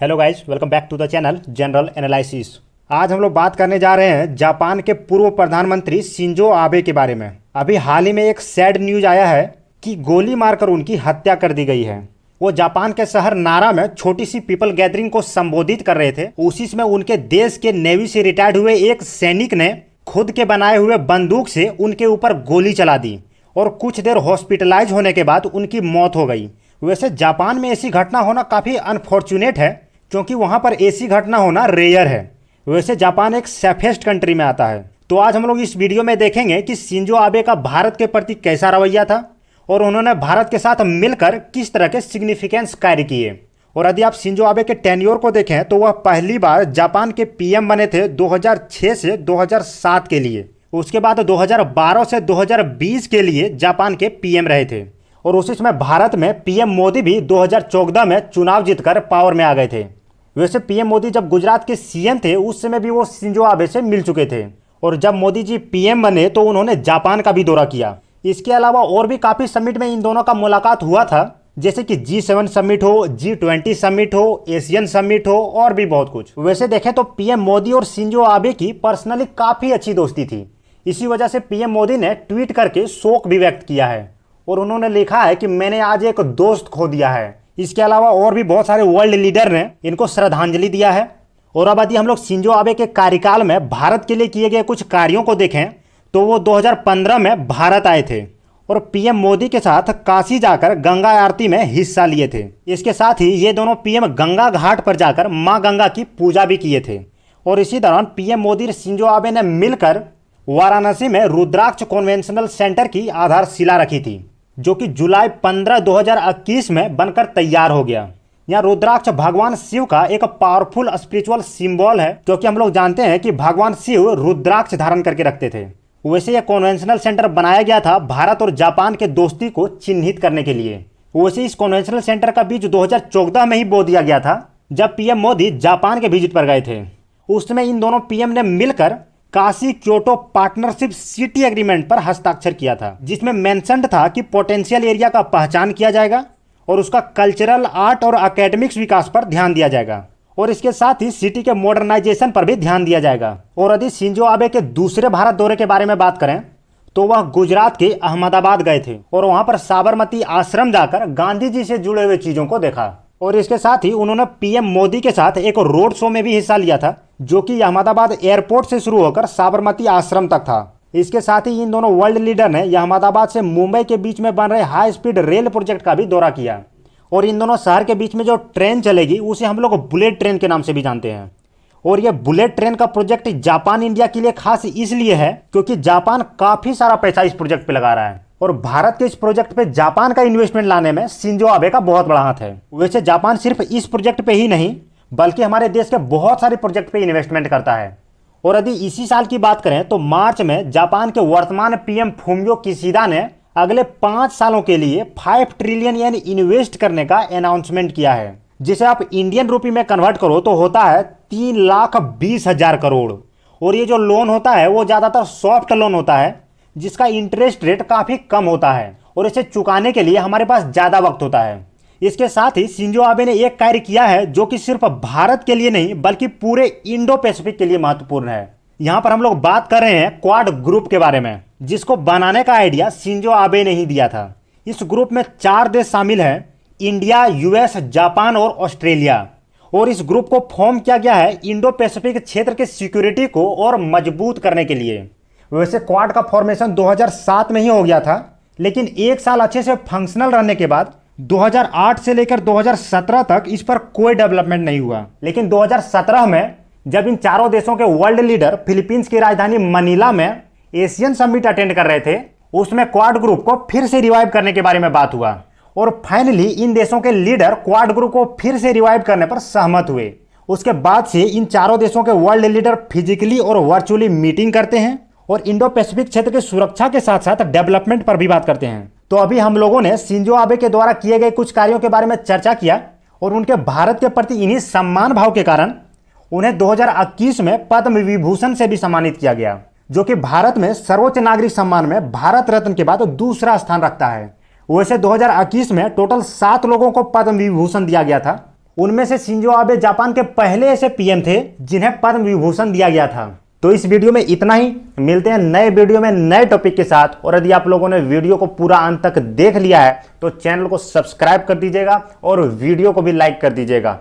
Hello guys, welcome back to the channel general analysis. आज हम लोग बात करने जा रहे हैं जापान के पूर्व प्रधानमंत्री शिंजो आबे के बारे में। अभी हाल ही में एक सैड न्यूज आया है कि गोली मारकर उनकी हत्या कर दी गई है। वो जापान के शहर नारा में छोटी सी पीपल गैदरिंग को संबोधित कर रहे थे। उसी में उनके देश के नेवी से रिटायर्ड हुए एक सैनिक ने खुद के बनाए हुए बंदूक से उनके ऊपर गोली चला दी और कुछ देर हॉस्पिटलाइज होने के बाद उनकी मौत हो गई। वैसे जापान में ऐसी घटना होना काफ़ी अनफॉर्चुनेट है, क्योंकि वहाँ पर ऐसी घटना होना रेयर है। वैसे जापान एक सेफेस्ट कंट्री में आता है। तो आज हम लोग इस वीडियो में देखेंगे कि शिंजो आबे का भारत के प्रति कैसा रवैया था और उन्होंने भारत के साथ मिलकर किस तरह के सिग्निफिकेंस कार्य किए। और यदि आप शिंजो आबे के टेन्योर को देखें तो वह पहली बार जापान के पीएम बने थे 2006 से 2007 के लिए। उसके बाद 2012 से 2020 के लिए जापान के पीएम रहे थे। और उसी समय भारत में पीएम मोदी भी 2014 में चुनाव जीतकर पावर में आ गए थे। वैसे पीएम मोदी जब गुजरात के सीएम थे उस समय भी वो शिंजो आबे से मिल चुके थे। और जब मोदी जी पीएम बने तो उन्होंने जापान का भी दौरा किया। इसके अलावा और भी काफ़ी समिट में इन दोनों का मुलाकात हुआ था, जैसे कि G7 समिट हो, G20 समिट हो, एशियन समिट हो और भी बहुत कुछ। वैसे देखें तो पीएम मोदी और शिंजो आबे की पर्सनली काफ़ी अच्छी दोस्ती थी। इसी वजह से पीएम मोदी ने ट्वीट करके शोक भी व्यक्त किया है और उन्होंने लिखा है कि मैंने आज एक दोस्त खो दिया है। इसके अलावा और भी बहुत सारे वर्ल्ड लीडर ने इनको श्रद्धांजलि दिया है। और अब यदि हम लोग शिंजो आबे के कार्यकाल में भारत के लिए किए गए कुछ कार्यों को देखें तो वो 2015 में भारत आए थे और पीएम मोदी के साथ काशी जाकर गंगा आरती में हिस्सा लिए थे। इसके साथ ही ये दोनों पीएम गंगा घाट पर जाकर माँ गंगा की पूजा भी किए थे। और इसी दौरान पीएम मोदी और शिंजो आबे ने मिलकर वाराणसी में रुद्राक्ष कन्वेंशनल सेंटर की आधारशिला रखी थी, जो कि जुलाई 15, 2021 में बनकर तैयार हो गया। यहाँ रुद्राक्ष भगवान शिव का एक पावरफुल स्पिरिचुअल सिंबल है, क्योंकि हम लोग जानते हैं कि भगवान शिव रुद्राक्ष धारण करके रखते थे। वैसे यह कन्वेंशनल सेंटर बनाया गया था भारत और जापान के दोस्ती को चिन्हित करने के लिए। वैसे इस कन्वेंशनल सेंटर का बीज 2014 में ही बो दिया गया था, जब पीएम मोदी जापान के विजिट पर गए थे। उस समय इन दोनों पीएम ने मिलकर Kashi Kyoto partnership city agreement पर हस्ताक्षर किया था, जिसमें मेंशन्ड था कि पोटेंशियल एरिया का पहचान किया जाएगा और उसका कल्चरल, आर्ट और एकेडमिक्स विकास पर ध्यान दिया जाएगा और इसके साथ ही सिटी के मॉडर्नाइजेशन पर भी ध्यान दिया जाएगा। और यदि शिंजो आबे के दूसरे भारत दौरे के बारे में बात करें तो वह गुजरात के अहमदाबाद गए थे और वहां पर साबरमती आश्रम जाकर गांधी जी से जुड़े हुए चीजों को देखा। और इसके साथ ही उन्होंने पीएम मोदी के साथ एक रोड शो में भी हिस्सा लिया था, जो कि अहमदाबाद एयरपोर्ट से शुरू होकर साबरमती आश्रम तक था। इसके साथ ही इन दोनों वर्ल्ड लीडर ने अहमदाबाद से मुंबई के बीच में बन रहे हाई स्पीड रेल प्रोजेक्ट का भी दौरा किया। और इन दोनों शहर के बीच में जो ट्रेन चलेगी उसे हम लोग बुलेट ट्रेन के नाम से भी जानते हैं। और यह बुलेट ट्रेन का प्रोजेक्ट जापान इंडिया के लिए खास इसलिए है क्योंकि जापान काफ़ी सारा पैसा इस प्रोजेक्ट पे लगा रहा है और भारत के इस प्रोजेक्ट पे जापान का इन्वेस्टमेंट लाने में शिंजो आबे का बहुत बड़ा हाथ है। वैसे जापान सिर्फ इस प्रोजेक्ट पे ही नहीं बल्कि हमारे देश के बहुत सारे प्रोजेक्ट पे इन्वेस्टमेंट करता है। और यदि इसी साल की बात करें तो मार्च में जापान के वर्तमान पीएम फूमियो किशिदा ने अगले 5 सालों के लिए 5 ट्रिलियन येन इन्वेस्ट करने का अनाउंसमेंट किया है, जिसे आप इंडियन रुपी में कन्वर्ट करो तो होता है 3,20,000 करोड़। और ये जो लोन होता है वो ज़्यादातर सॉफ्ट लोन होता है, जिसका इंटरेस्ट रेट काफ़ी कम होता है और इसे चुकाने के लिए हमारे पास ज़्यादा वक्त होता है। इसके साथ ही शिंजो आबे ने एक कार्य किया है जो कि सिर्फ भारत के लिए नहीं बल्कि पूरे इंडो पैसिफिक के लिए महत्वपूर्ण है। यहाँ पर हम लोग बात कर रहे हैं क्वाड ग्रुप के बारे में, जिसको बनाने का आइडिया शिंजो आबे ने ही दिया था। इस ग्रुप में 4 देश शामिल हैं, इंडिया, यूएस, जापान और ऑस्ट्रेलिया। और इस ग्रुप को फॉर्म किया गया है इंडो पैसिफिक क्षेत्र के सिक्योरिटी को और मजबूत करने के लिए। वैसे क्वाड का फॉर्मेशन 2007 में ही हो गया था, लेकिन 1 साल अच्छे से फंक्शनल रहने के बाद 2008 से लेकर 2017 तक इस पर कोई डेवलपमेंट नहीं हुआ। लेकिन 2017 में जब इन चारों देशों के वर्ल्ड लीडर फिलीपींस की राजधानी मनीला में एशियन समिट अटेंड कर रहे थे, उसमें क्वाड ग्रुप को फिर से रिवाइव करने के बारे में बात हुआ और फाइनली इन देशों के लीडर क्वाड ग्रुप को फिर से रिवाइव करने पर सहमत हुए। उसके बाद से इन चारों देशों के वर्ल्ड लीडर फिजिकली और वर्चुअली मीटिंग करते हैं और इंडो पैसिफिक क्षेत्र की सुरक्षा के साथ साथ डेवलपमेंट पर भी बात करते हैं। तो अभी हम लोगों ने शिंजो आबे के द्वारा किए गए कुछ कार्यों के बारे में चर्चा किया और उनके भारत के प्रति इन्हीं सम्मान भाव के कारण उन्हें 2021 में पद्म विभूषण से भी सम्मानित किया गया, जो कि भारत में सर्वोच्च नागरिक सम्मान में भारत रत्न के बाद दूसरा स्थान रखता है। वैसे 2021 में टोटल 7 लोगों को पद्म विभूषण दिया गया था उनमें से शिंजो आबे जापान के पहले ऐसे पीएम थे जिन्हें पद्म विभूषण दिया गया था। तो इस वीडियो में इतना ही, मिलते हैं नए वीडियो में नए टॉपिक के साथ। और यदि आप लोगों ने वीडियो को पूरा अंत तक देख लिया है तो चैनल को सब्सक्राइब कर दीजिएगा और वीडियो को भी लाइक कर दीजिएगा।